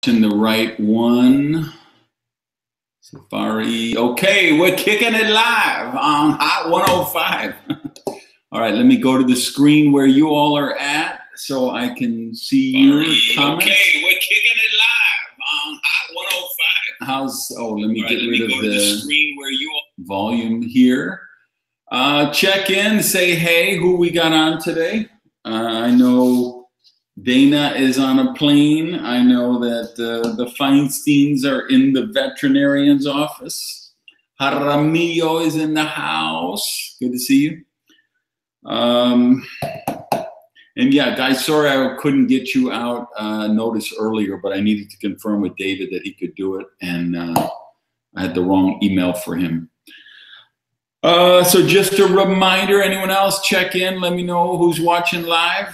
In the right one. Safari. Okay, we're kicking it live on Hot 105. All right, let me go to the screen where you all are at so I can see your comments. Okay, we're kicking it live on Hot 105. Let me get rid of the screen where you volume here. Check in, say hey, who we got on today. I know Dana is on a plane. I know that the Feinsteins are in the veterinarian's office. Jaramillo is in the house. Good to see you. And yeah, guys, sorry I couldn't get you out notice earlier, but I needed to confirm with David that he could do it, and I had the wrong email for him. So just a reminder, anyone else, check in, let me know who's watching live.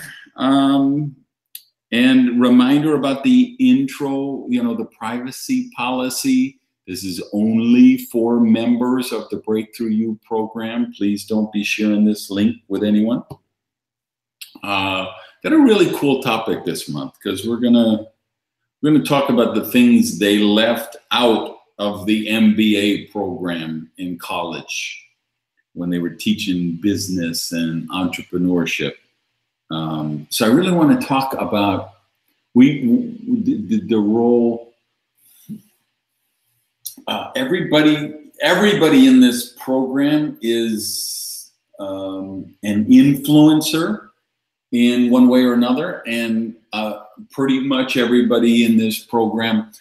And reminder about the intro, the privacy policy. This is only for members of the Breakthrough You program. Please don't be sharing this link with anyone. Got a really cool topic this month because we're gonna talk about the things they left out of the MBA program in college when they were teaching business and entrepreneurship. So I really want to talk about the role. Everybody in this program is an influencer in one way or another, and pretty much everybody in this program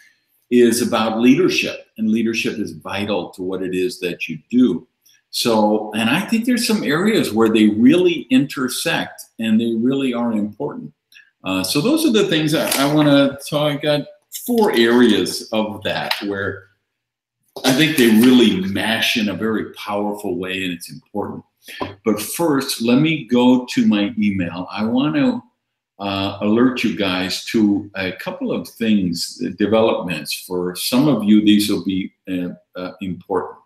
is about leadership, and leadership is vital to what it is that you do. So, and I think there's some areas where they really intersect and they really are important. So those are the things I want to talk. I got 4 areas of that where I think they really mash in a very powerful way, and it's important. But first, let me go to my email. I want to alert you guys to a couple of things, developments. For some of you, these will be important.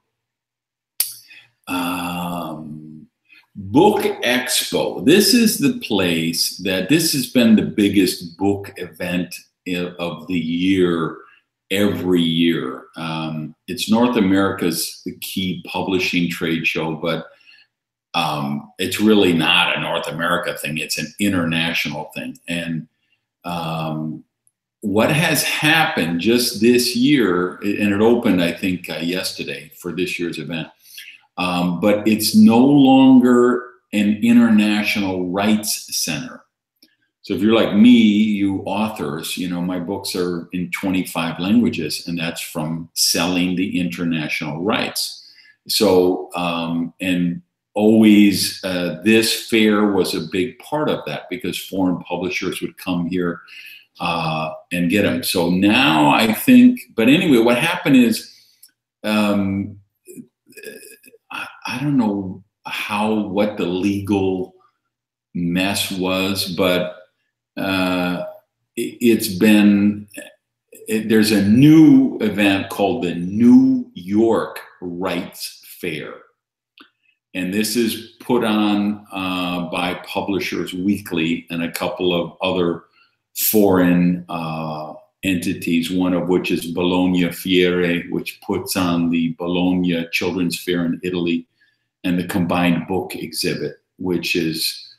Book Expo. This is the place this has been the biggest book event of the year every year. It's North America's key publishing trade show, but it's really not a North America thing. It's an international thing. And what has happened just this year, and it opened, I think, yesterday for this year's event, but it's no longer an international rights center. So if you're like me, you authors, my books are in 25 languages, and that's from selling the international rights. So, and always this fair was a big part of that because foreign publishers would come here and get them. So now I think, but anyway, what happened is, I don't know what the legal mess was, but there's a new event called the New York Rights Fair. And this is put on by Publishers Weekly and a couple of other foreign entities, one of which is Bologna Fiere, which puts on the Bologna Children's Fair in Italy, and the Combined Book Exhibit, which is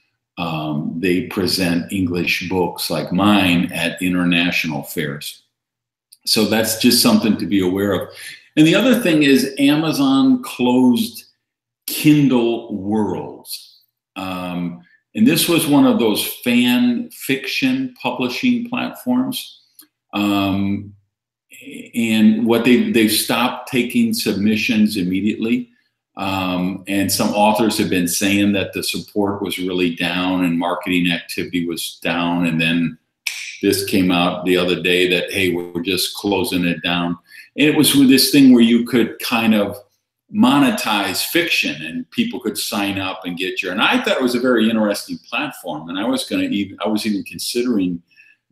they present English books like mine at international fairs. So that's just something to be aware of. And the other thing is Amazon closed Kindle Worlds. And this was one of those fan fiction publishing platforms. And what they've stopped taking submissions immediately. And some authors have been saying that the support was really down and marketing activity was down. And then this came out the other day that, hey, we're just closing it down. And it was with this thing where you could kind of monetize fiction and people could sign up and get and I thought it was a very interesting platform. And I was even considering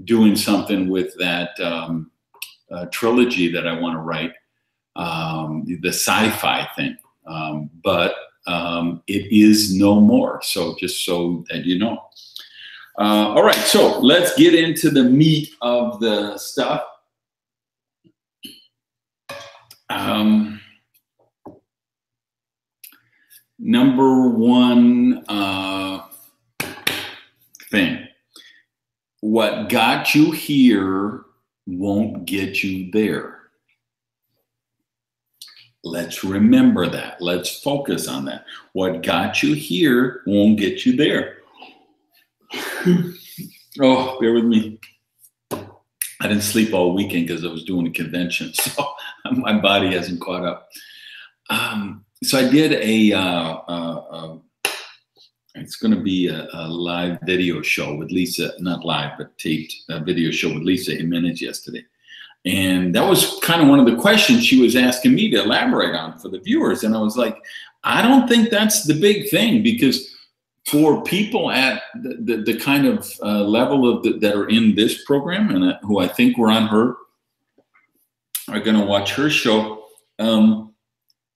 doing something with that trilogy that I want to write, the sci-fi thing. But it is no more. So just so that you know. All right, so let's get into the meat of the stuff. Number one thing, what got you here won't get you there. Let's remember that. Let's focus on that. What got you here won't get you there. Oh, bear with me. I didn't sleep all weekend because I was doing a convention, so my body hasn't caught up. So I did it's going to be a live video show with Lisa, not live, but taped video show with Lisa Jimenez yesterday. And that was kind of one of the questions she was asking me to elaborate on for the viewers. And I was like, I don't think that's the big thing, because for people at the kind of level of that are in this program and who I think were on her, are going to watch her show,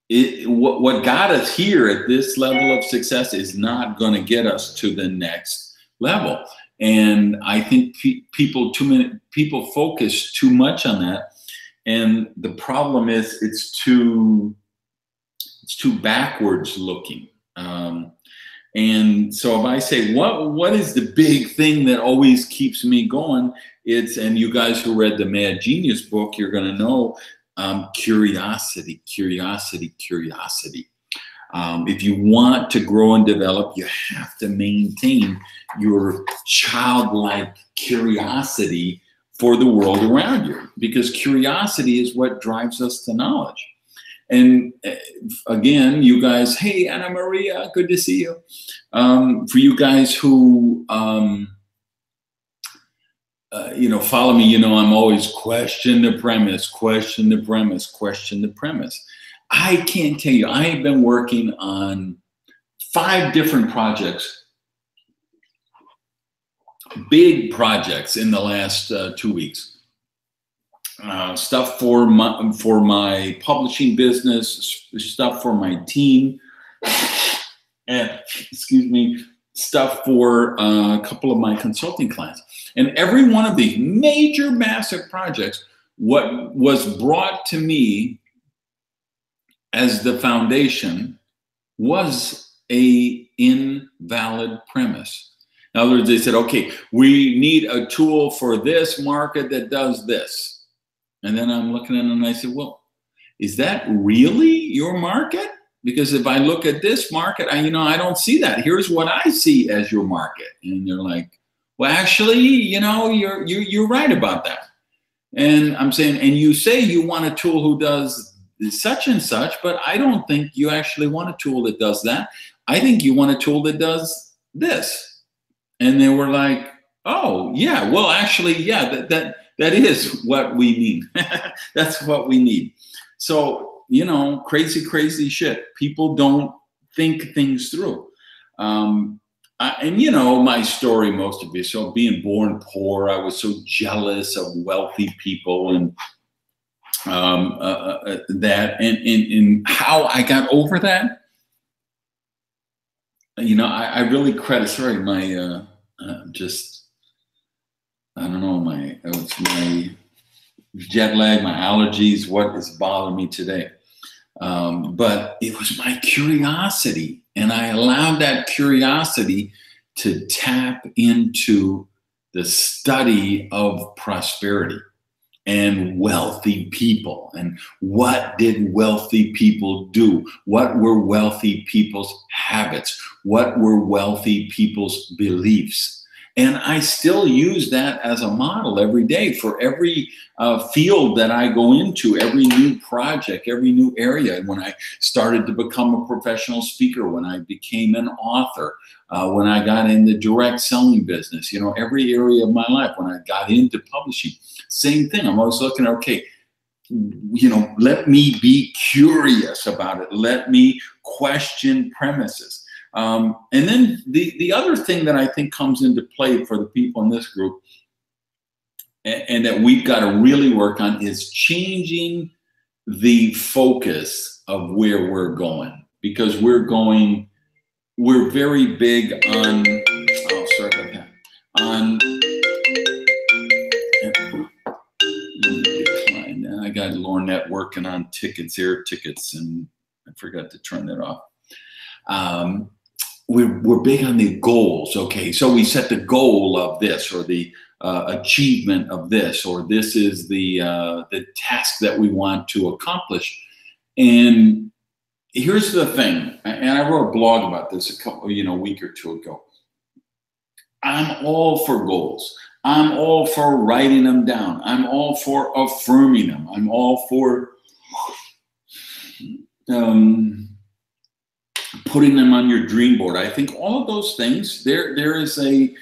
what got us here at this level of success is not going to get us to the next level. And I think people focus too much on that, and the problem is it's too backwards looking. And so if I say what is the big thing that always keeps me going, and you guys who read the Mad Genius book, you're going to know, curiosity, curiosity, curiosity. If you want to grow and develop, you have to maintain your childlike curiosity for the world around you, because curiosity is what drives us to knowledge. And again, you guys, hey, Anna Maria, good to see you. For you guys who, follow me, I'm always question the premise, question the premise, question the premise. I can't tell you, I have been working on 5 different projects, big projects in the last 2 weeks. Stuff for my publishing business, stuff for my team, and stuff for a couple of my consulting clients. And every one of these major, massive projects, what was brought to me as the foundation was a invalid premise. In other words, they said, okay, we need a tool for this market that does this. And then I'm looking at it and I said, well, is that really your market? Because if I look at this market, I don't see that. Here's what I see as your market. And they're like, well, actually, you're right about that. And I'm saying, and you say you want a tool who does such and such, but I don't think you actually want a tool that does that. I think you want a tool that does this. And they were like, oh, yeah, well, actually, yeah, that is what we need. That's what we need. So, crazy, crazy shit. People don't think things through. And my story, most of you, so being born poor, I was so jealous of wealthy people, and that, and how I got over that, I really credit, sorry, my, I don't know, it's my jet lag, my allergies, what is bothering me today. But it was my curiosity, and I allowed that curiosity to tap into the study of prosperity and wealthy people. And what did wealthy people do? What were wealthy people's habits? What were wealthy people's beliefs? And I still use that as a model every day for every field that I go into, every new project, every new area. When I started to become a professional speaker, when I became an author, when I got in the direct selling business, every area of my life, when I got into publishing, same thing. I'm always looking at, okay, let me be curious about it. Let me question premises. And then the other thing that I think comes into play for the people in this group, and that we've got to really work on, is changing the focus of where we're going. Because we're very big on, oh, sorry about that, on, I got got Lornette working on tickets, air tickets, and I forgot to turn that off. We're big on the goals. Okay, so we set the goal of this, or the achievement of this, or this is the task that we want to accomplish. And here's the thing, and I wrote a blog about this a week or two ago. I'm all for goals. I'm all for writing them down. I'm all for affirming them. I'm all for putting them on your dream board. I think all of those things, there is a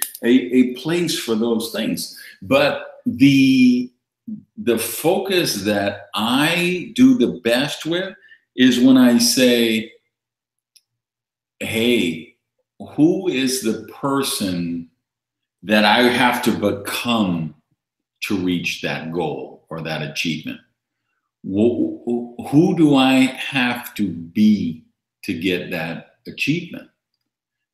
place for those things. But the focus that I do the best with is when I say, hey, who is the person that I have to become to reach that goal or that achievement? Who do I have to be to get that achievement?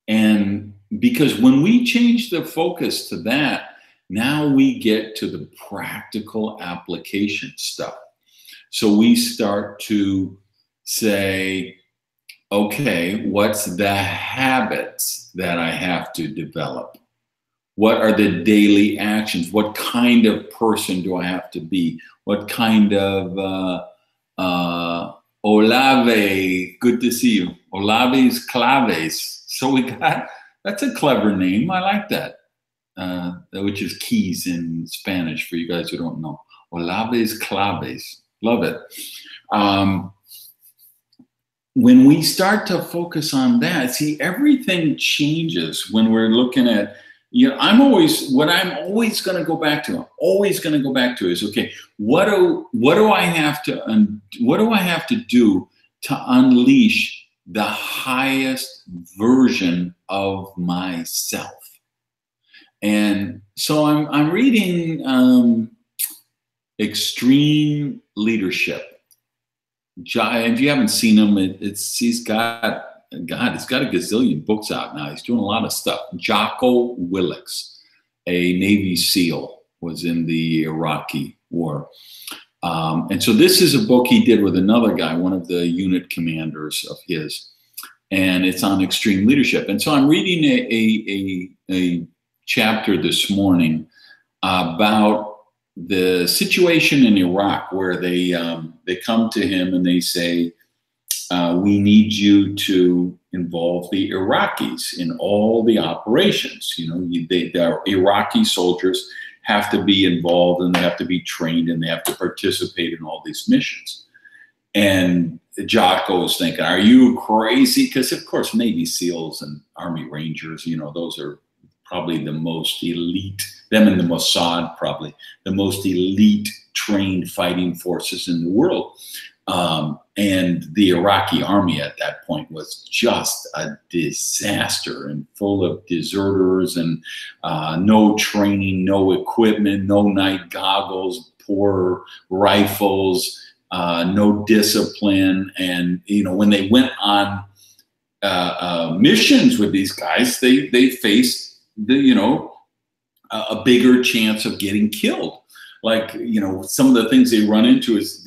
And because when we change the focus to that, now we get to the practical application stuff. So we start to say, okay, what's the habits that I have to develop? What are the daily actions? What kind of person do I have to be? What kind of Olave, good to see you. Olave's Claves. So we got, that's a clever name. I like that. Which is keys in Spanish for you guys who don't know. Olave's Claves. Love it. When we start to focus on that, see, everything changes when we're looking at, what I'm always going to go back to, is, okay, what do I have to do to unleash the highest version of myself? And so I'm reading Extreme Leadership. If you haven't seen him, he's got a gazillion books out now. He's doing a lot of stuff. Jocko Willink, a Navy SEAL, was in the Iraqi war. And so this is a book he did with another guy, one of the unit commanders of his, and it's on extreme leadership. And so I'm reading a chapter this morning about the situation in Iraq, where they come to him and they say, we need you to involve the Iraqis in all the operations. The Iraqi soldiers have to be involved, and they have to be trained, and they have to participate in all these missions. And Jocko is thinking, are you crazy? Because, of course, Navy SEALs and Army Rangers, those are probably the most elite, them and the Mossad, probably the most elite trained fighting forces in the world. And the Iraqi army at that point was just a disaster, and full of deserters, and no training, no equipment, no night goggles, poor rifles, no discipline. And, when they went on missions with these guys, they faced a bigger chance of getting killed. Like, some of the things they run into is,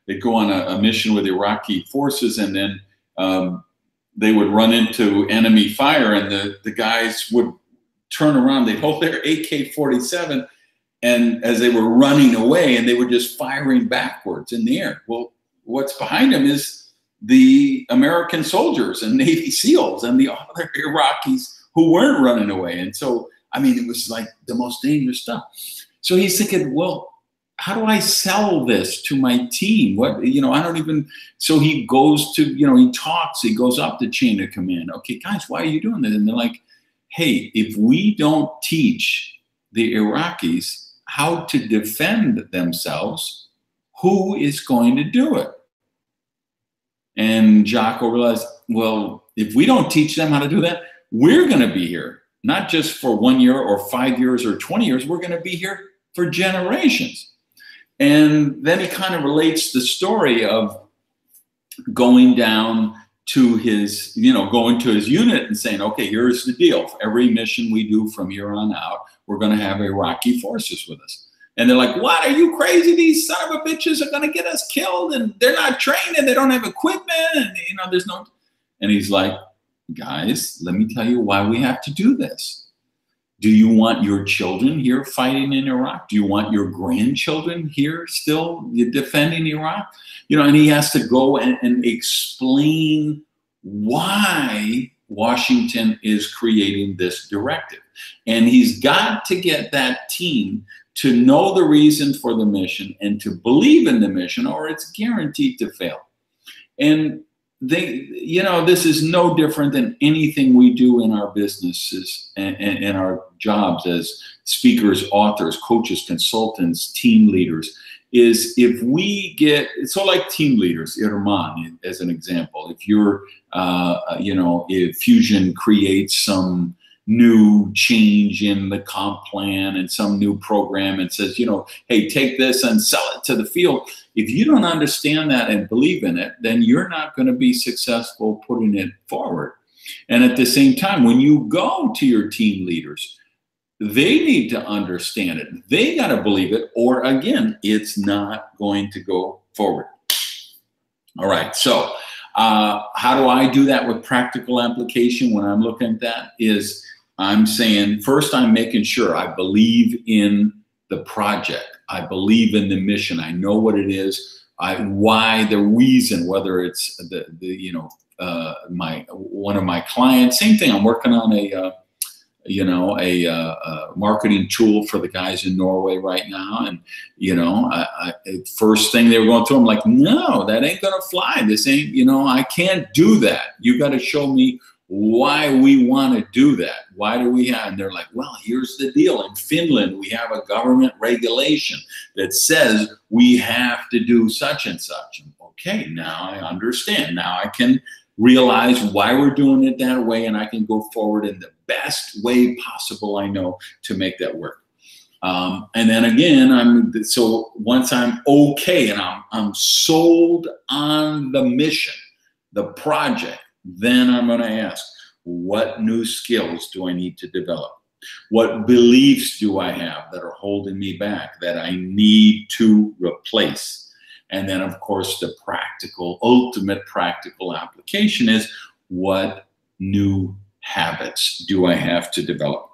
they'd go on a mission with Iraqi forces, and then they would run into enemy fire, and the guys would turn around, they'd hold their AK-47, and as they were running away, and they were just firing backwards in the air. Well, what's behind them is the American soldiers and Navy SEALs and the other Iraqis who weren't running away. And so, it was like the most dangerous stuff. So he's thinking, well, how do I sell this to my team? So he goes to, he talks, he goes up the chain of command. Okay, guys, why are you doing this? And they're like, hey, if we don't teach the Iraqis how to defend themselves, who is going to do it? And Jocko realized, well, if we don't teach them how to do that, we're going to be here, not just for 1 year or 5 years or 20 years. We're going to be here for generations. And then he kind of relates the story of going down to his, going to his unit and saying, okay, here's the deal. For every mission we do from here on out, we're going to have Iraqi forces with us. And they're like, what, are you crazy? These son of a bitches are going to get us killed, and they're not trained, and they don't have equipment, and there's no. And he's like, guys, let me tell you why we have to do this. Do you want your children here fighting in Iraq? Do you want your grandchildren here still defending Iraq? And he has to go and explain why Washington is creating this directive. And he's got to get that team to know the reason for the mission and to believe in the mission, or it's guaranteed to fail. And this is no different than anything we do in our businesses and our jobs as speakers, authors, coaches, consultants, team leaders, is if we get, so like team leaders, Irman, as an example, if you're, if Fusion creates some new change in the comp plan and some new program and says, hey, take this and sell it to the field. If you don't understand that and believe in it, then you're not going to be successful putting it forward. And at the same time, when you go to your team leaders, they need to understand it. They got to believe it, or again, it's not going to go forward. All right. So how do I do that with practical application when I'm looking at that? Is I'm saying, first, I'm making sure I believe in the project. I believe in the mission. I know what it is. Why, the reason, whether it's one of my clients. Same thing. I'm working on a marketing tool for the guys in Norway right now. And, first thing they were going through, I'm like, no, that ain't going to fly. This ain't, I can't do that. You got to show me why we want to do that. Why do we have, and they're like, well, here's the deal. In Finland, we have a government regulation that says we have to do such and such. Okay, now I understand. Now I can realize why we're doing it that way, and I can go forward in the best way possible I know to make that work. And then again, so once I'm okay and I'm sold on the mission, the project, then I'm going to ask, what new skills do I need to develop? What beliefs do I have that are holding me back that I need to replace? And then, of course, the ultimate practical application is, what new habits do I have to develop?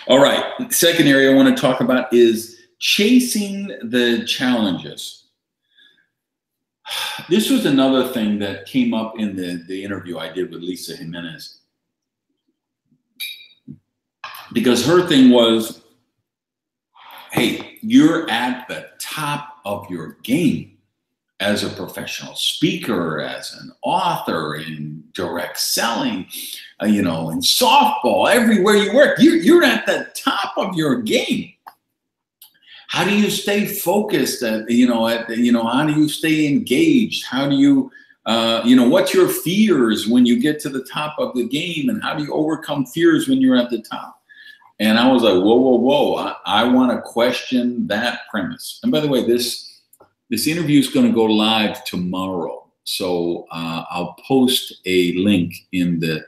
All right, the second area I want to talk about is chasing the challenges. This was another thing that came up in the interview I did with Lisa Jimenez. Because her thing was, hey, you're at the top of your game as a professional speaker, as an author, in direct selling, in softball, everywhere you work, you're at the top of your game. How do you stay focused? How do you stay engaged? How do you, what's your fears when you get to the top of the game, and how do you overcome fears when you're at the top? And I was like, whoa. I want to question that premise. And by the way, this interview is going to go live tomorrow. So I'll post a link in the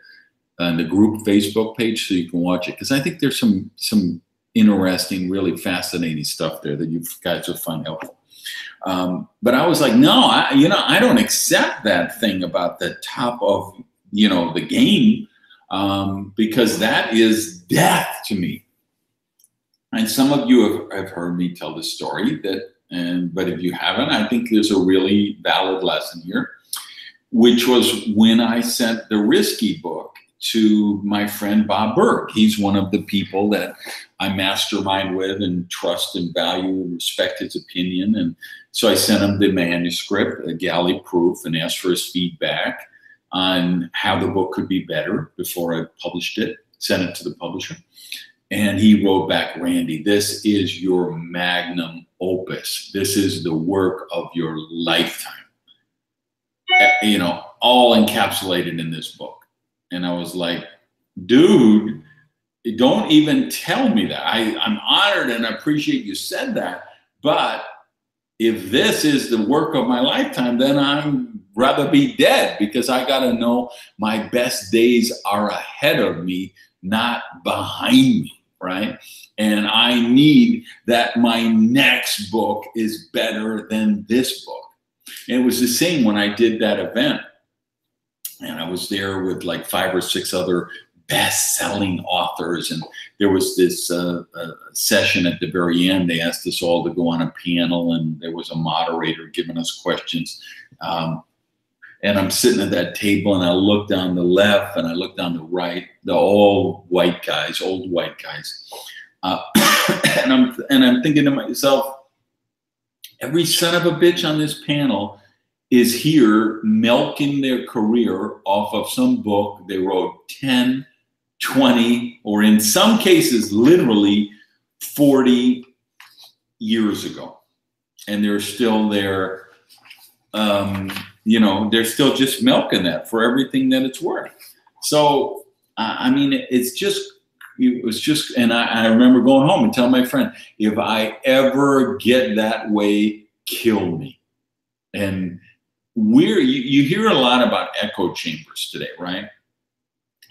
group Facebook page so you can watch it, because I think there's some interesting, really fascinating stuff there that you guys will find helpful. But I was like, no, I don't accept that thing about the top of, the game, because that is death to me. And some of you have heard me tell the story but if you haven't, I think there's a really valid lesson here, which was when I sent the Risky book to my friend Bob Berg. He's one of the people that I mastermind with and trust and value and respect his opinion. And so I sent him the manuscript, a galley proof, and asked for his feedback on how the book could be better before I published it, sent it to the publisher. And he wrote back, Randy, this is your magnum opus. This is the work of your lifetime, all encapsulated in this book. And I was like, dude, don't even tell me that. I'm honored and I appreciate you said that. But if this is the work of my lifetime, then I'd rather be dead, because I got to know my best days are ahead of me, not behind me. right? And I need that my next book is better than this book. And it was the same when I did that event. And I was there with like 5 or 6 other best-selling authors. And there was this session at the very end. They asked us all to go on a panel, and there was a moderator giving us questions. And I'm sitting at that table, and I look down the left and I look down the right, the old white guys. And I'm thinking to myself, every son of a bitch on this panel is here milking their career off of some book they wrote 10, 20, or in some cases, literally 40 years ago. And they're still there. They're still just milking that for everything that it's worth. So, I mean, it was just, and I remember going home and telling my friend, if I ever get that way, kill me. And you hear a lot about echo chambers today, right?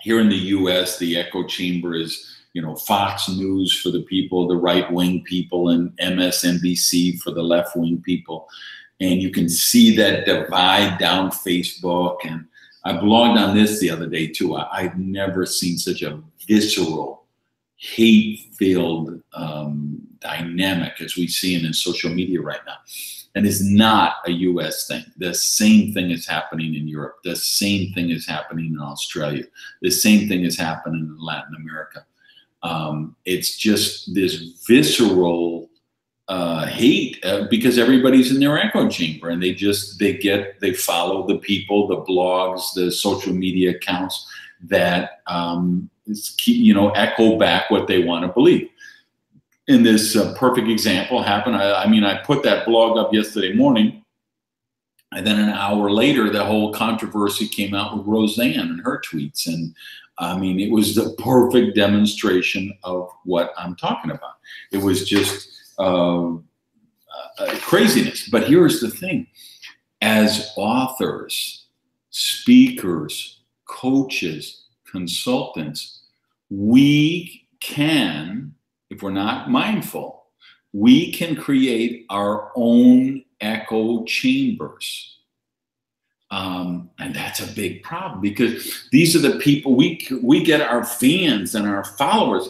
Here in the US, the echo chamber is, Fox News for the people, the right-wing people, and MSNBC for the left-wing people. And you can see that divide down Facebook. And I blogged on this the other day too. I've never seen such a visceral, hate-filled dynamic as we see in social media right now. And it's not a US thing. The same thing is happening in Europe. The same thing is happening in Australia. The same thing is happening in Latin America. It's just this visceral hate because everybody's in their echo chamber, and they follow the people, the blogs, the social media accounts that echo back what they want to believe. In this perfect example happened, I put that blog up yesterday morning, and then an hour later, the whole controversy came out with Roseanne and her tweets. And it was the perfect demonstration of what I'm talking about. It was just craziness. But here's the thing. As authors, speakers, coaches, consultants, we can, if we're not mindful, we can create our own echo chambers. And that's a big problem, because these are the people we get our fans and our followers,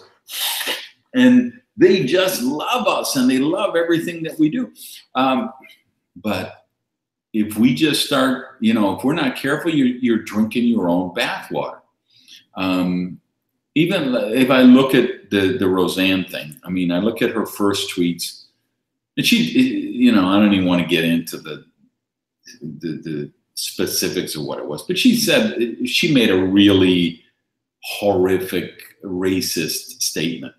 and they just love us and they love everything that we do. But if we just start, if we're not careful, you're drinking your own bathwater. Even if I look at the Roseanne thing, I look at her first tweets, and she, I don't even want to get into the specifics of what it was, but she made a really horrific, racist statement.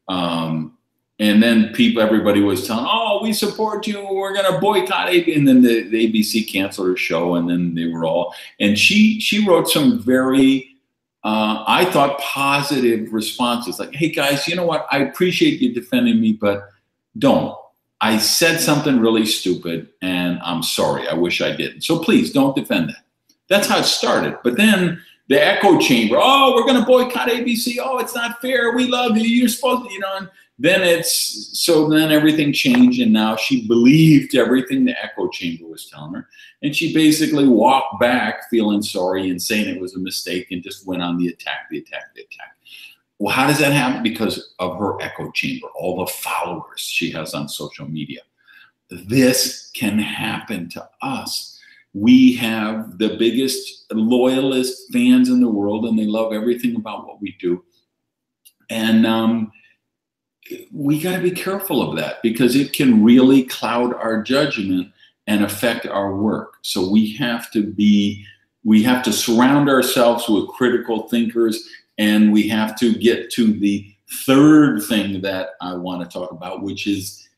And then everybody was telling, oh, we support you, we're going to boycott ABC. And then the ABC canceled her show, and then they were all, and she wrote some very, I thought, positive responses. Like, hey guys, you know what? I appreciate you defending me, but don't. I said something really stupid, and I'm sorry. I wish I didn't. So please don't defend that. That's how it started. But then the echo chamber, oh, we're going to boycott ABC. Oh, it's not fair. We love you. You're supposed to, and then then everything changed, and now she believed everything the echo chamber was telling her. And she basically walked back feeling sorry and saying it was a mistake, and just went on the attack. Well, how does that happen? Because of her echo chamber, all the followers she has on social media. This can happen to us. We have the biggest loyalist fans in the world, and they love everything about what we do. And we got to be careful of that, because it can really cloud our judgment and affect our work. So we have to surround ourselves with critical thinkers. And we have to get to the third thing that I want to talk about, which is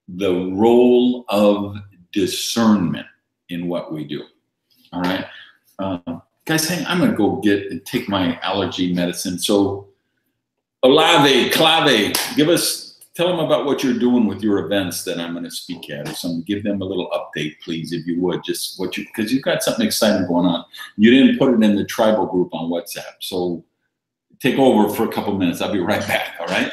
the role of discernment in what we do. All right. Guys, I'm going to go take my allergy medicine. So Olave, Clave, tell them about what you're doing with your events that I'm going to speak at, or something. Give them a little update, please, if you would, just because you've got something exciting going on. You didn't put it in the tribal group on WhatsApp. So take over for a couple minutes. I'll be right back, all right?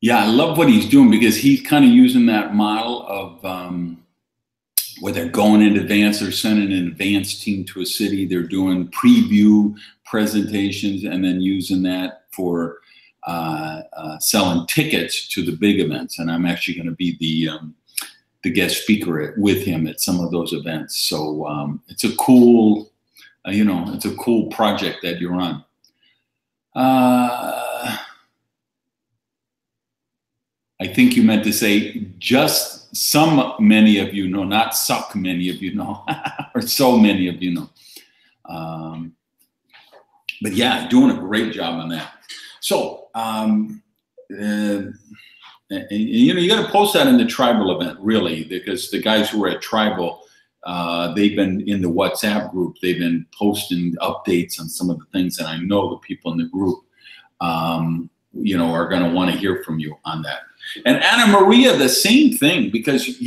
Yeah, I love what he's doing because he's kind of using that model of where they're going in advance, they're sending an advance team to a city, they're doing preview presentations, and then using that for selling tickets to the big events. And I'm actually going to be the guest speaker with him at some of those events. So it's a cool, it's a cool project that you're on. I think you meant to say just many of you know, not suck many of you know, or so many of you know. But yeah, doing a great job on that. So, you got to post that in the Tribal event, really, because the guys who are at Tribal, they've been in the WhatsApp group, they've been posting updates on some of the things, and I know the people in the group, are going to want to hear from you on that. And Anna Maria, the same thing, because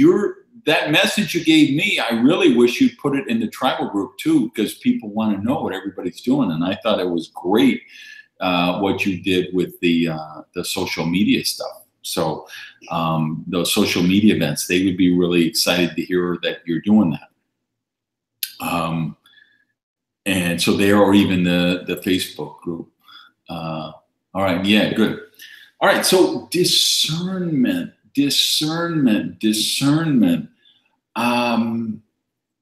that message you gave me, I really wish you'd put it in the Tribal group too, because people want to know what everybody's doing. And I thought it was great what you did with the social media stuff. So those social media events, they would be really excited to hear that you're doing that. And so there, or even the Facebook group. All right, yeah, good. All right, so discernment.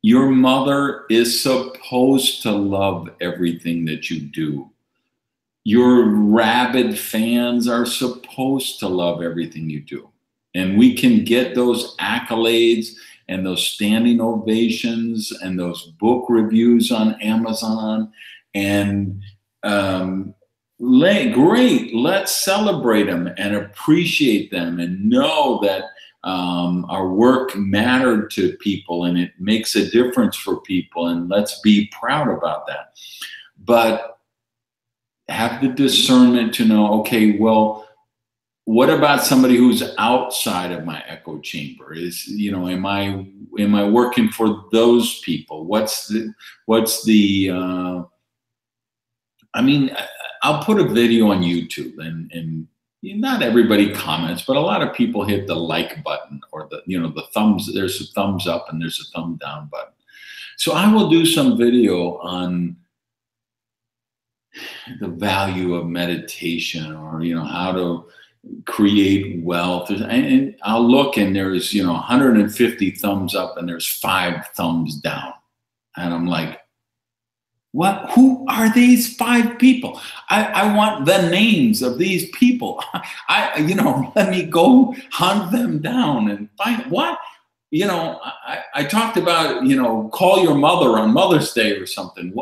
Your mother is supposed to love everything that you do. Your rabid fans are supposed to love everything you do. And we can get those accolades and those standing ovations and those book reviews on Amazon. And great, let's celebrate them and appreciate them and know that our work mattered to people and it makes a difference for people, and let's be proud about that. But have the discernment to know, okay, well, what about somebody who's outside of my echo chamber? Am I working for those people? I'll put a video on YouTube and not everybody comments, but a lot of people hit the like button or the thumbs. There's a thumbs up and there's a thumb down button. So I will do some video on the value of meditation, or how to create wealth. And I'll look and there's 150 thumbs up and there's 5 thumbs down, and I'm like, What? Who are these 5 people? I want the names of these people. Let me go hunt them down and find what. I talked about, call your mother on Mother's Day or something.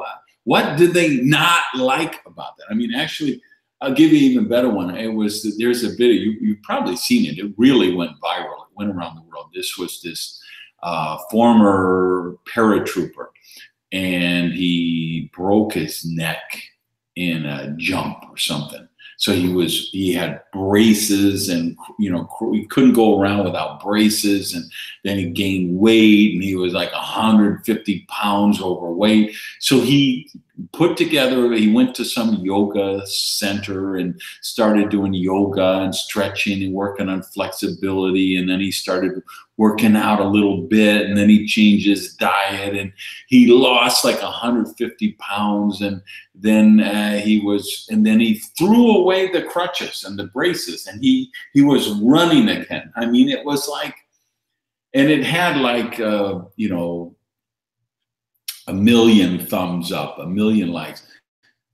What did they not like about that? I mean, actually, I'll give you an even better one. There's a video, you've probably seen it. It really went viral. It went around the world. This was this former paratrooper, and he broke his neck in a jump or something. So he had braces, and he couldn't go around without braces, and then he gained weight, and he was like 150 pounds overweight. So he went to some yoga center and started doing yoga and stretching and working on flexibility, and then he started working out a little bit, and then he changed his diet, and he lost like 150 pounds, and then he threw away the crutches and the braces, and he was running again. I mean, it was like, and it had like a million thumbs up, a million likes,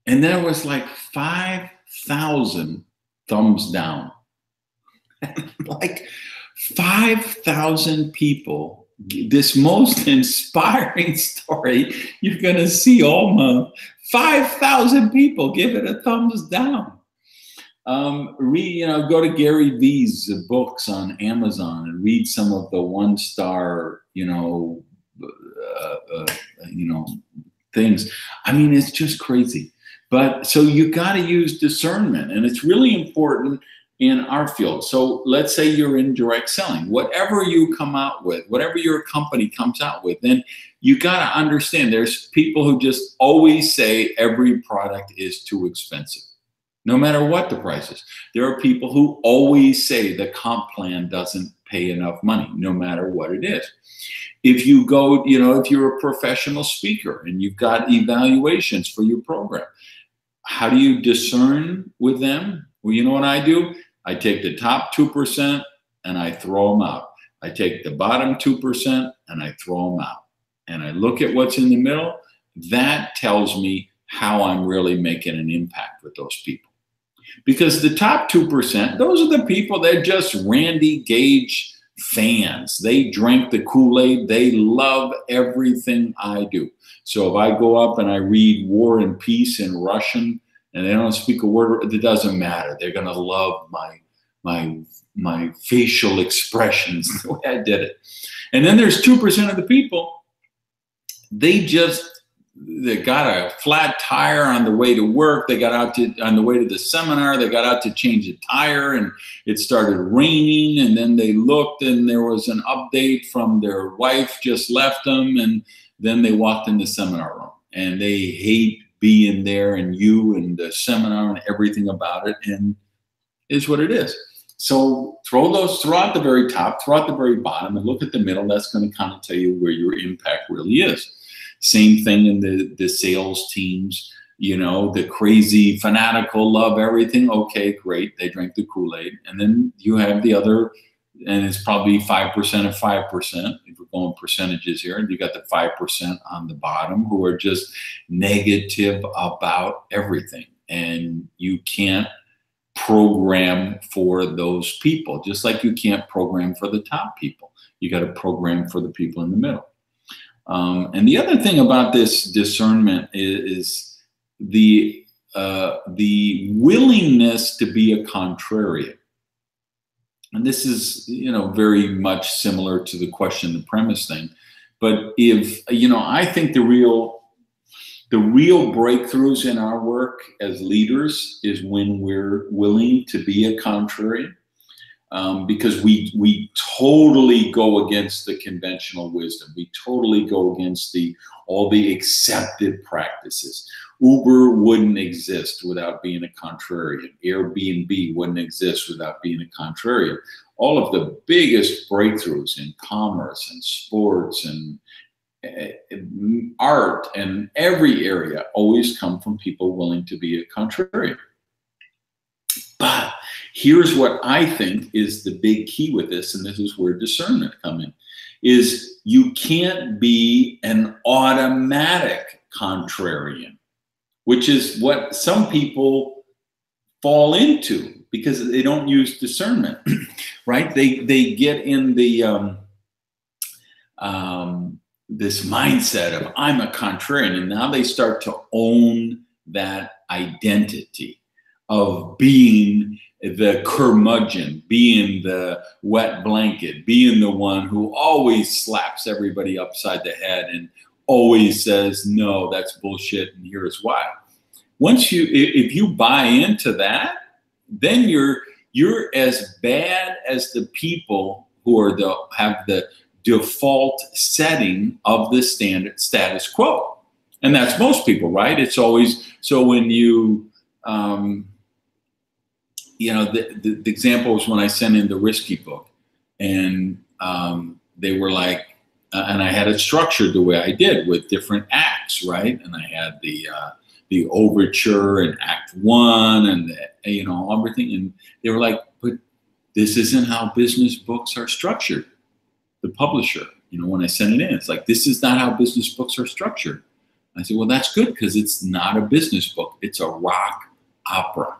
and there was like 5,000 thumbs down. Like 5,000 people, this most inspiring story you're going to see all month. 5,000 people give it a thumbs down. Go to Gary Vee's books on Amazon and read some of the 1-star, things. I mean, it's just crazy. But so you got to use discernment, and it's really important in our field. So let's say you're in direct selling. Whatever you come out with, whatever your company comes out with, then you got to understand there's people who just always say every product is too expensive, no matter what the price is. There are people who always say the comp plan doesn't pay enough money, no matter what it is. If you go, if you're a professional speaker and you've got evaluations for your program, how do you discern with them? Well, you know what I do? I take the top 2% and I throw them out. I take the bottom 2% and I throw them out. And I look at what's in the middle. That tells me how I'm really making an impact with those people. Because the top 2%, those are the people that are just Randy Gage fans. They drank the Kool-Aid. They love everything I do. So if I go up and I read War and Peace in Russian, and they don't speak a word, it doesn't matter. They're going to love my facial expressions, the way I did it. And then there's 2% of the people, they got a flat tire on the way to work. They got out on the way to the seminar. They got out to change a tire, and it started raining. And then they looked, and there was an update from their wife just left them. And then they walked in the seminar room, and they hate being there, and you and the seminar and everything about it, and is what it is. So throw out the very top, throw out the very bottom, and look at the middle. That's going to kind of tell you where your impact really is. Same thing in the sales teams. The crazy fanatical love everything. Okay, great. They drank the Kool-Aid. And then you have the other, and it's probably 5% of 5%. If we're going percentages here, and you got the 5% on the bottom who are just negative about everything. And you can't program for those people, just like you can't program for the top people. You got to program for the people in the middle. And the other thing about this discernment is the willingness to be a contrarian. And this is, very much similar to the question, the premise thing. But if, I think the real breakthroughs in our work as leaders is when we're willing to be a contrarian. Because we totally go against the conventional wisdom. We totally go against all the accepted practices. Uber wouldn't exist without being a contrarian. Airbnb wouldn't exist without being a contrarian. All of the biggest breakthroughs in commerce and sports and art and every area always come from people willing to be a contrarian. But here's what I think is the big key with this, and this is where discernment comes in, is you can't be an automatic contrarian, which is what some people fall into because they don't use discernment, right? They get in the this mindset of I'm a contrarian, and now they start to own that identity of being the curmudgeon, being the wet blanket, being the one who always slaps everybody upside the head and always says, no, that's bullshit, and here's why. Once if you buy into that, then you're as bad as the people who are have the default setting of the standard status quo. And that's most people, right? It's always, so when you, you know, the example was when I sent in the Risky book, and they were like, and I had it structured the way I did with different acts, right? And I had the overture and Act 1 and you know, everything. And they were like, but this isn't how business books are structured. The publisher, you know, when I sent it in, it's like, this is not how business books are structured. I said, well, that's good, because it's not a business book. It's a rock opera.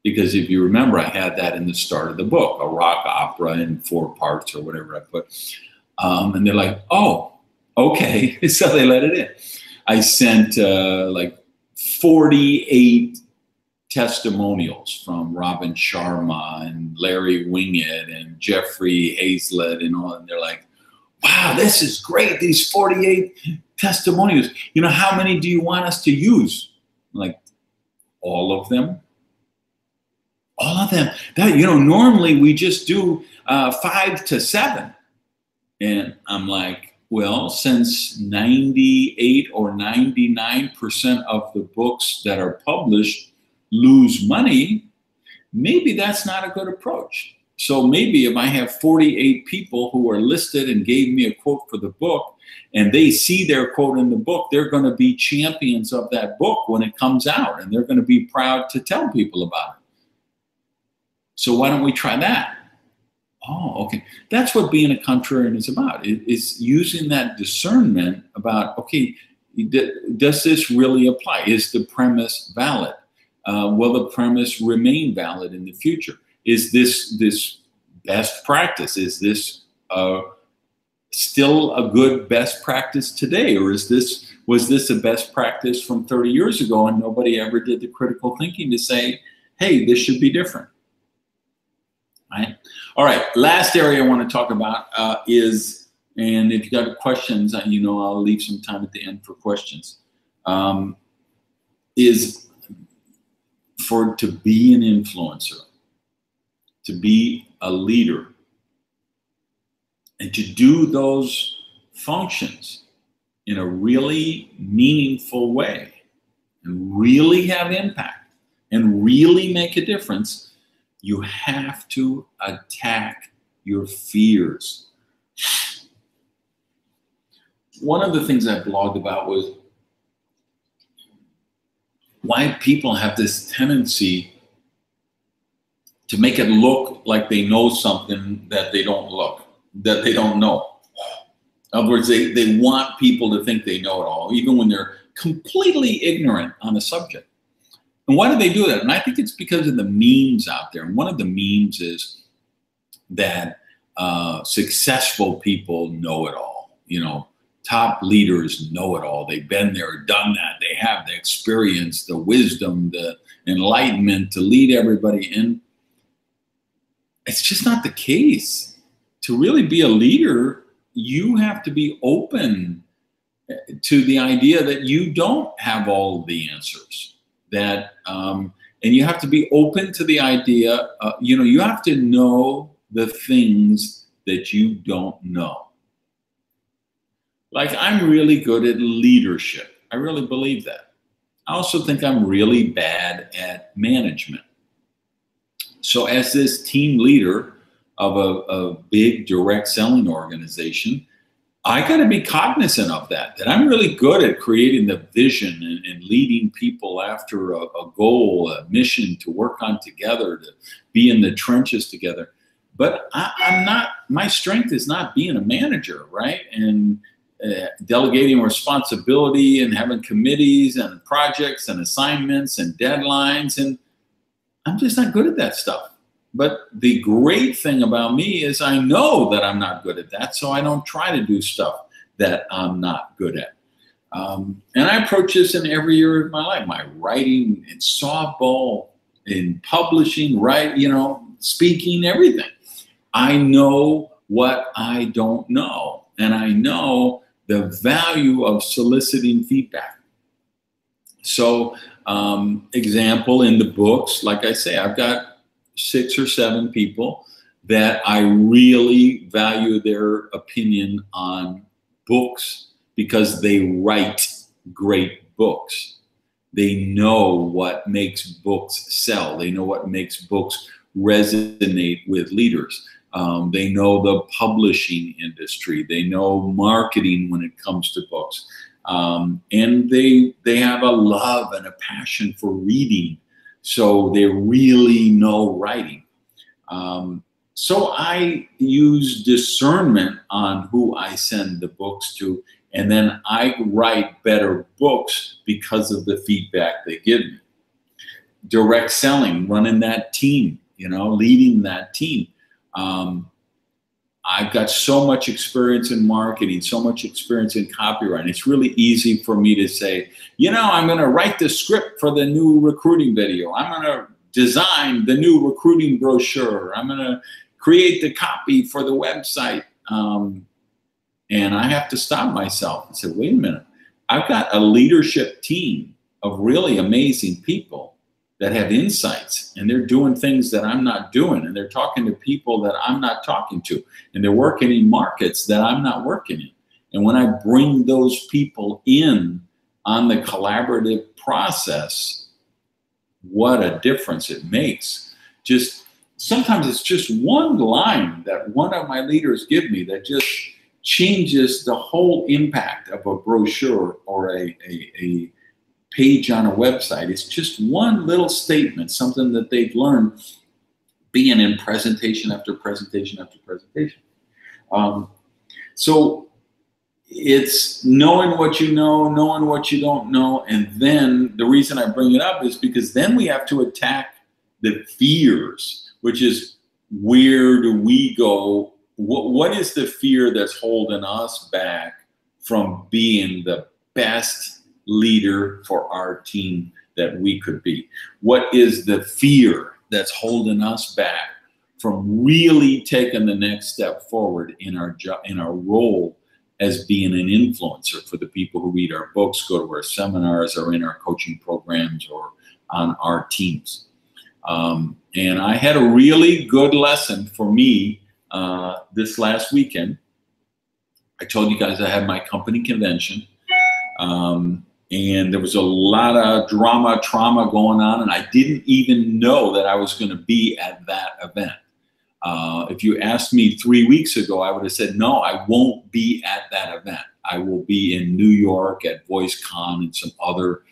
Because if you remember, I had that in the start of the book, a rock opera in 4 parts or whatever I put. And they're like, oh, okay. So they let it in. I sent like 48 testimonials from Robin Sharma and Larry Winget and Jeffrey Hazlett and all. And they're like, wow, this is great. These 48 testimonials. You know, how many do you want us to use? Like, all of them. All of them. That, you know, normally we just do 5 to 7. And I'm like, well, since 98 or 99% of the books that are published lose money, maybe that's not a good approach. So maybe if I have 48 people who are listed and gave me a quote for the book, and they see their quote in the book, they're going to be champions of that book when it comes out, and they're going to be proud to tell people about it. So why don't we try that? Oh, okay. That's what being a contrarian is about. It's using that discernment about, okay, does this really apply? Is the premise valid? Will the premise remain valid in the future? Is this best practice? Is this still a good best practice today? Or was this a best practice from 30 years ago and nobody ever did the critical thinking to say, hey, this should be different? Right? All right, last area I want to talk about is, and if you got questions, you know, I'll leave some time at the end for questions, is to be an influencer, to be a leader, and to do those functions in a really meaningful way and really have impact and really make a difference. You have to attack your fears. One of the things I blogged about was why people have this tendency to make it look like they know something that they don't know. In other words, they want people to think they know it all, even when they're completely ignorant on a subject. And why do they do that? And I think it's because of the memes out there. And one of the memes is that successful people know it all. You know, top leaders know it all. They've been there, done that. They have the experience, the wisdom, the enlightenment to lead everybody in. It's just not the case. To really be a leader, you have to be open to the idea that you don't have all the answers. That and you have to be open to the idea, you know, you have to know the things that you don't know. Like, I'm really good at leadership. I really believe that. I also think I'm really bad at management. So as this team leader of a big direct selling organization, I got to be cognizant of that I'm really good at creating the vision and leading people after a goal, a mission to work on together, to be in the trenches together. But I'm not, my strength is not being a manager, right? And delegating responsibility and having committees and projects and assignments and deadlines, and I'm just not good at that stuff. But the great thing about me is I know that I'm not good at that, so I don't try to do stuff that I'm not good at. And I approach this in every area of my life, my writing, in softball, in publishing, speaking, everything. I know what I don't know, and I know the value of soliciting feedback. So, example, in the books, like I say, I've got 6 or 7 people that I really value their opinion on books because they write great books. They know what makes books sell. They know what makes books resonate with leaders. They know the publishing industry. They know marketing when it comes to books. And they have a love and a passion for reading. So they really know writing. So I use discernment on who I send the books to, and then I write better books because of the feedback they give me. Direct selling, running that team, leading that team. I've got so much experience in marketing, so much experience in copywriting. It's really easy for me to say, I'm going to write the script for the new recruiting video. I'm going to design the new recruiting brochure. I'm going to create the copy for the website. And I have to stop myself and say, wait a minute. I've got a leadership team of really amazing people that have insights, and they're doing things that I'm not doing, and they're talking to people that I'm not talking to, and they're working in markets that I'm not working in. And when I bring those people in on the collaborative process, what a difference it makes. Sometimes it's just one line that one of my leaders give me that just changes the whole impact of a brochure or a page on a website. It's just one little statement, something that they've learned being in presentation after presentation after presentation. So it's knowing what you know, knowing what you don't know, and then the reason I bring it up is because then we have to attack the fears, which is where do we go? What is the fear that's holding us back from being the best leader for our team that we could be? What is the fear that's holding us back from really taking the next step forward in our role as being an influencer for the people who read our books, go to our seminars, or in our coaching programs, or on our teams? And I had a really good lesson for me this last weekend. I told you guys I had my company convention. And there was a lot of trauma going on, and I didn't even know that I was going to be at that event. If you asked me 3 weeks ago, I would have said, no, I won't be at that event. I will be in New York at VoiceCon and some other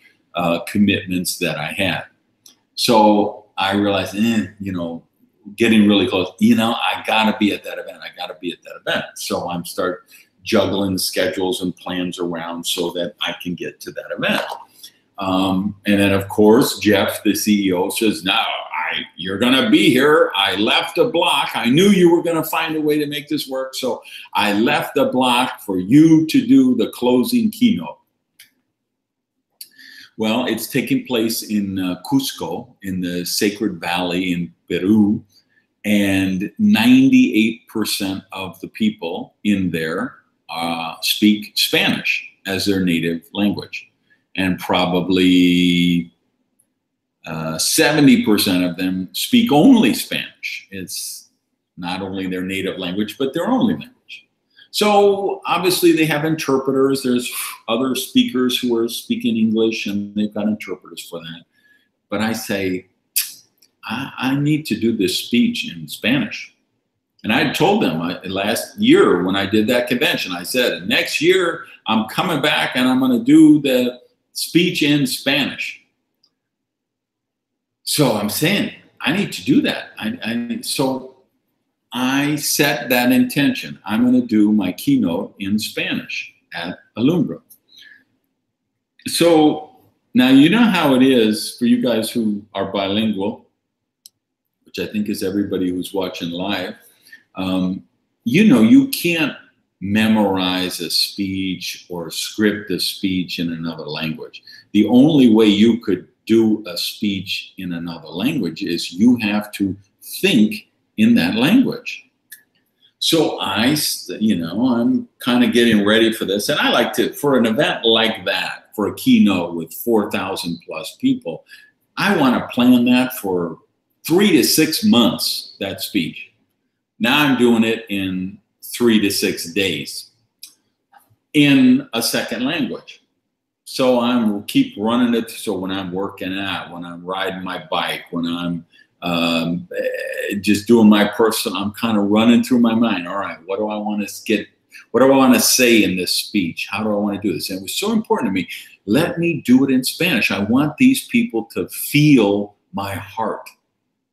commitments that I had. So I realized, getting really close, I got to be at that event. I got to be at that event. So I'm start juggling schedules and plans around so that I can get to that event. And then, of course, Jeff, the CEO, says, no, you're going to be here. I left a block. I knew you were going to find a way to make this work. So I left the block for you to do the closing keynote. Well, it's taking place in Cusco, in the Sacred Valley in Peru. And 98% of the people in there speak Spanish as their native language. And probably 70% of them speak only Spanish. It's not only their native language, but their only language. So obviously they have interpreters. There's other speakers who are speaking English, and they've got interpreters for that. But I say, I need to do this speech in Spanish. And I told them last year when I did that convention, I said, next year I'm coming back and I'm going to do the speech in Spanish. So I'm saying, I need to do that. So I set that intention. I'm going to do my keynote in Spanish. at Alumbra. So now you know how it is for you guys who are bilingual, which I think is everybody who's watching live. You know, you can't memorize a speech or script a speech in another language. The only way you could do a speech in another language is you have to think in that language. So I'm kind of getting ready for this. And I like to, for an event like that, for a keynote with 4,000 plus people, I want to plan that for 3 to 6 months, that speech. Now I'm doing it in 3 to 6 days in a second language. So I'm keep running it. So when I'm working out, when I'm riding my bike, when I'm just doing my personal, I'm kind of running through my mind. All right, what do I want to get? What do I want to say in this speech? How do I want to do this? And it was so important to me. Let me do it in Spanish. I want these people to feel my heart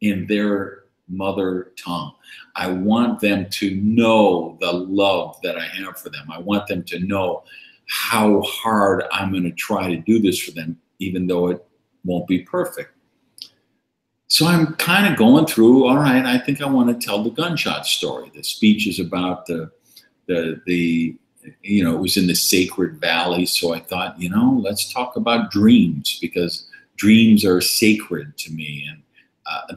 in their mother tongue. I want them to know the love that I have for them. I want them to know how hard I'm going to try to do this for them, even though it won't be perfect. So I'm kind of going through, all right, I think I want to tell the gunshot story. The speech is about the it was in the Sacred Valley. So I thought, let's talk about dreams, because dreams are sacred to me, and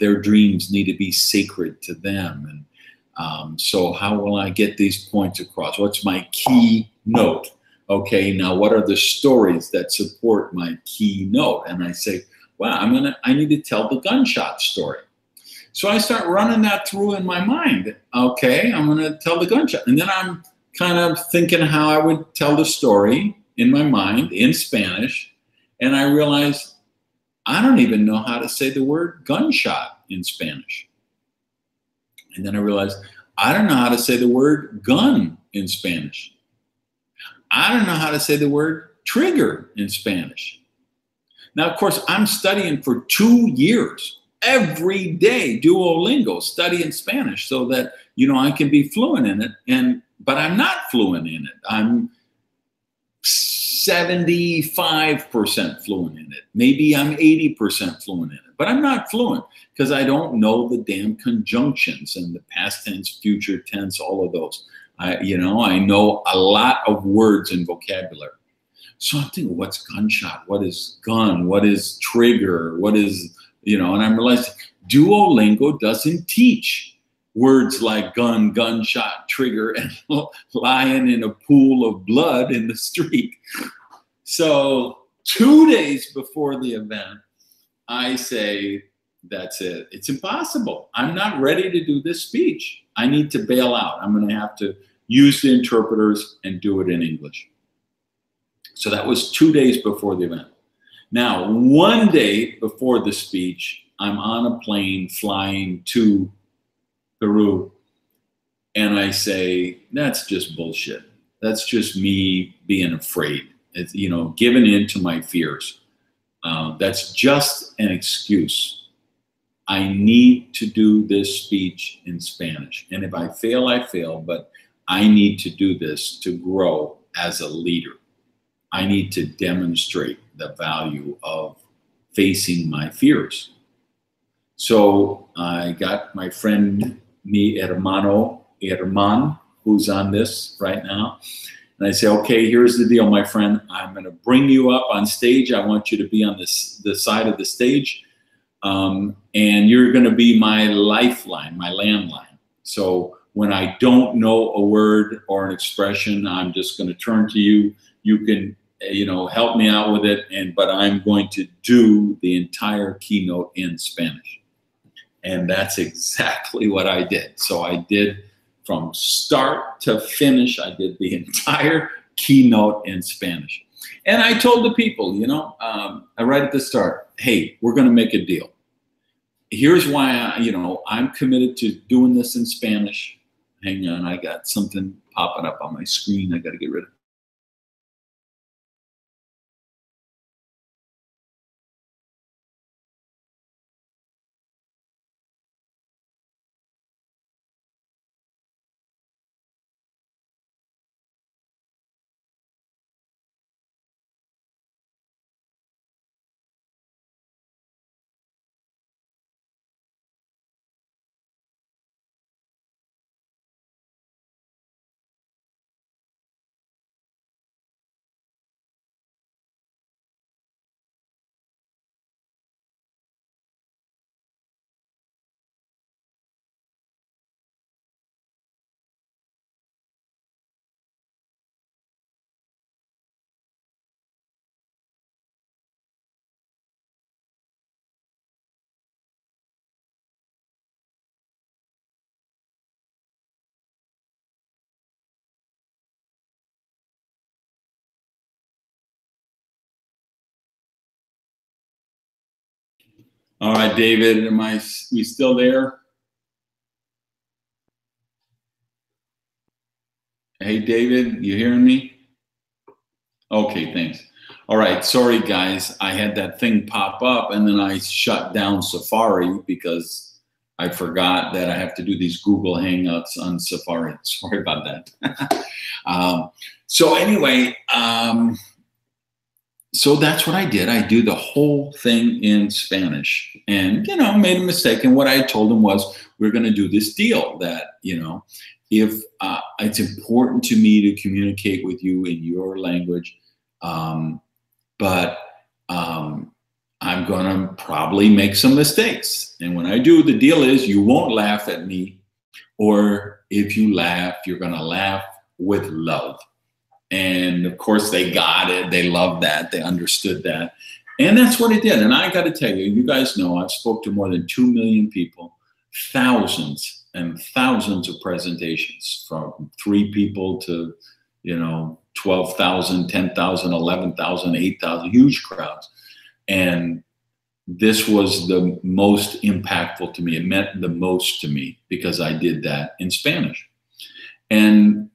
their dreams need to be sacred to them. And so how will I get these points across? What's my key note? Okay, now what are the stories that support my key note? And I say, well, I need to tell the gunshot story. So I start running that through in my mind. Okay, I'm going to tell the gunshot. And then I'm kind of thinking how I would tell the story in my mind in Spanish. And I realized I don't even know how to say the word gunshot in Spanish. And then I realized I don't know how to say the word gun in Spanish. I don't know how to say the word trigger in Spanish. Now, of course, I'm studying for 2 years, every day, Duolingo, studying Spanish so that, I can be fluent in it. But I'm not fluent in it. I'm 75% fluent in it. Maybe I'm 80% fluent in it, but I'm not fluent because I don't know the damn conjunctions and the past tense, future tense, all of those. I know a lot of words and vocabulary. So I'm thinking, what's gunshot? What is gun? What is trigger? What is, and I'm realizing Duolingo doesn't teach words like gun, gunshot, trigger, and lying in a pool of blood in the street. So 2 days before the event, I say, that's it. It's impossible. I'm not ready to do this speech. I need to bail out. I'm going to have to use the interpreters and do it in English. So that was 2 days before the event. Now, 1 day before the speech, I'm on a plane flying to Peru, and I say, that's just bullshit. That's just me being afraid. It's, giving in to my fears. That's just an excuse. I need to do this speech in Spanish. And if I fail, I fail, but I need to do this to grow as a leader. I need to demonstrate the value of facing my fears. So I got my friend, mi hermano, Herman, who's on this right now. And I say, okay, here's the deal, my friend. I'm going to bring you up on stage. I want you to be on the side of the stage. And you're going to be my lifeline, my landline. So when I don't know a word or an expression, I'm just going to turn to you. You can, help me out with it. But I'm going to do the entire keynote in Spanish. And that's exactly what I did. So I did from start to finish, I did the entire keynote in Spanish. And I told the people, right at the start, hey, we're going to make a deal. Here's why, I'm committed to doing this in Spanish. Hang on, I got something popping up on my screen I got to get rid of. All right, David, we still there? Hey, David, you hearing me? Okay, thanks. All right, sorry guys, I had that thing pop up and then I shut down Safari because I forgot that I have to do these Google Hangouts on Safari. Sorry about that. So anyway, so that's what I did. I do the whole thing in Spanish and, you know, made a mistake. And what I told him was, we're going to do this deal that, you know, if it's important to me to communicate with you in your language, but I'm going to probably make some mistakes. And when I do, the deal is you won't laugh at me, or if you laugh, you're going to laugh with love. And of course they got it. They loved that. They understood that. And that's what it did. And I got to tell you, you guys know I've spoke to more than 2 million people, thousands and thousands of presentations, from 3 people to, you know, 12,000, 10,000, 11,000, 8,000, huge crowds. And this was the most impactful to me. It meant the most to me because I did that in Spanish. And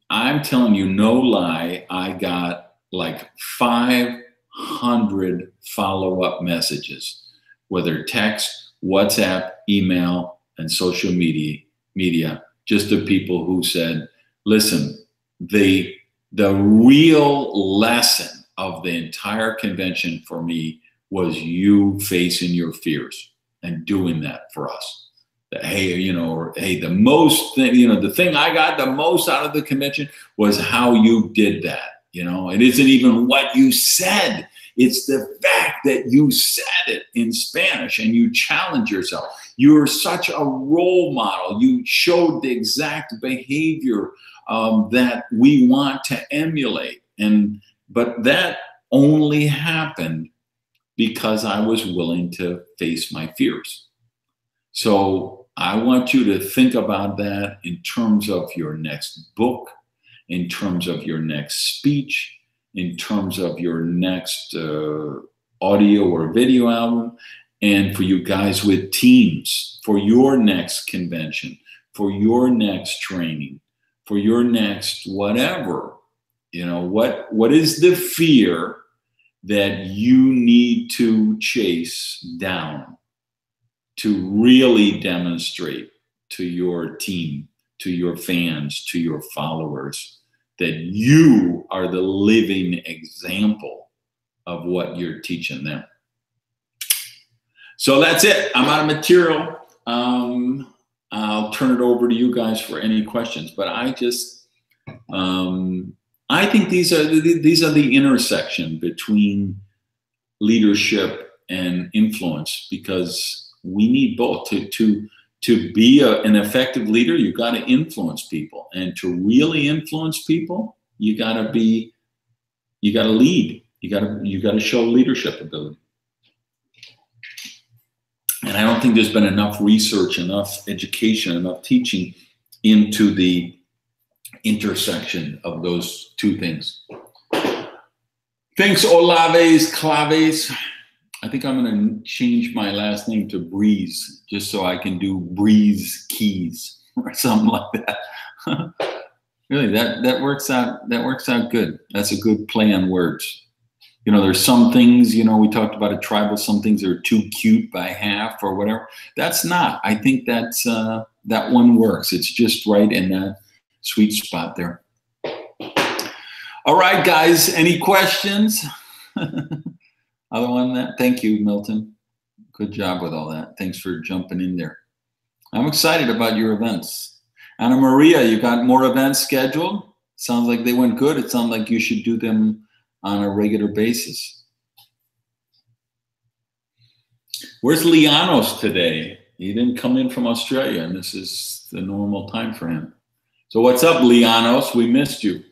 I'm telling you, no lie, I got like 500 follow-up messages, whether text, WhatsApp, email, and social media, just of people who said, listen, the real lesson of the entire convention for me was you facing your fears and doing that for us. That, hey, you know, or hey, the most thing, you know, the thing I got the most out of the convention was how you did that. You know, it isn't even what you said. It's the fact that you said it in Spanish and you challenge yourself. You're such a role model. You showed the exact behavior that we want to emulate. But that only happened because I was willing to face my fears. So I want you to think about that in terms of your next book, in terms of your next speech, in terms of your next audio or video album, and for you guys with teams, for your next convention, for your next training, for your next whatever. You know, what is the fear that you need to chase down to really demonstrate to your team, to your fans, to your followers, that you are the living example of what you're teaching them? So that's it. I'm out of material. I'll turn it over to you guys for any questions. But I just, I think these are the intersection between leadership and influence, because we need both. To be an effective leader, you got to influence people, and to really influence people, you got to lead. You got to show leadership ability. And I don't think there's been enough research, enough education, enough teaching into the intersection of those two things. Thanks, Olaves Claves. I think I'm going to change my last name to Breeze, just so I can do Breeze Keys or something like that. Really, that works out. That works out good. That's a good play on words. You know, there's some things, you know, we talked about a tribal, some things are too cute by half or whatever. That's not. I think that's that one works. It's just right in that sweet spot there. All right, guys, any questions? Other than that, thank you, Milton. Good job with all that. Thanks for jumping in there. I'm excited about your events. Anna Maria, you got more events scheduled? Sounds like they went good. It sounds like you should do them on a regular basis. Where's Lianos today? He didn't come in from Australia, and this is the normal time for him. So what's up, Lianos? We missed you.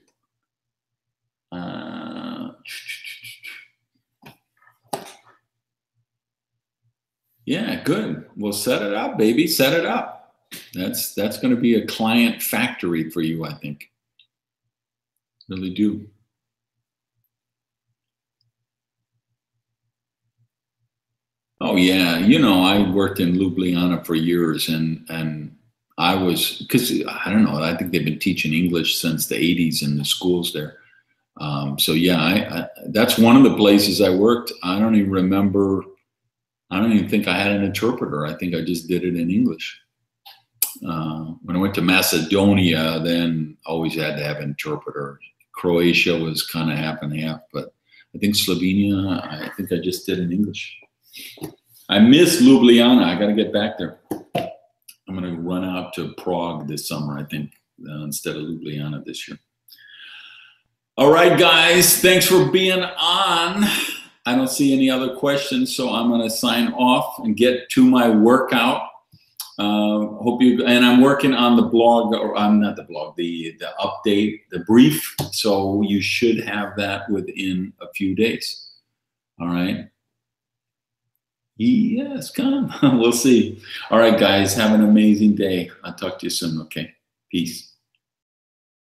Yeah, good. Well, set it up, baby. Set it up. That's going to be a client factory for you, I think. Really do. Oh yeah, you know, I worked in Ljubljana for years, and I was, because I don't know, I think they've been teaching English since the '80s in the schools there. So yeah, that's one of the places I worked. I don't even remember. I don't even think I had an interpreter. I think I just did it in English. When I went to Macedonia, then always had to have an interpreter. Croatia was kind of half and half, but I think Slovenia, I think I just did in English. I miss Ljubljana. I got to get back there. I'm going to run out to Prague this summer, I think, instead of Ljubljana this year. All right, guys, thanks for being on. I don't see any other questions, so I'm going to sign off and get to my workout. Hope you, and I'm working on the blog, or I'm not the blog, the update, the brief. So you should have that within a few days. All right. Yes, come. We'll see. All right, guys, have an amazing day. I'll talk to you soon. Okay. Peace.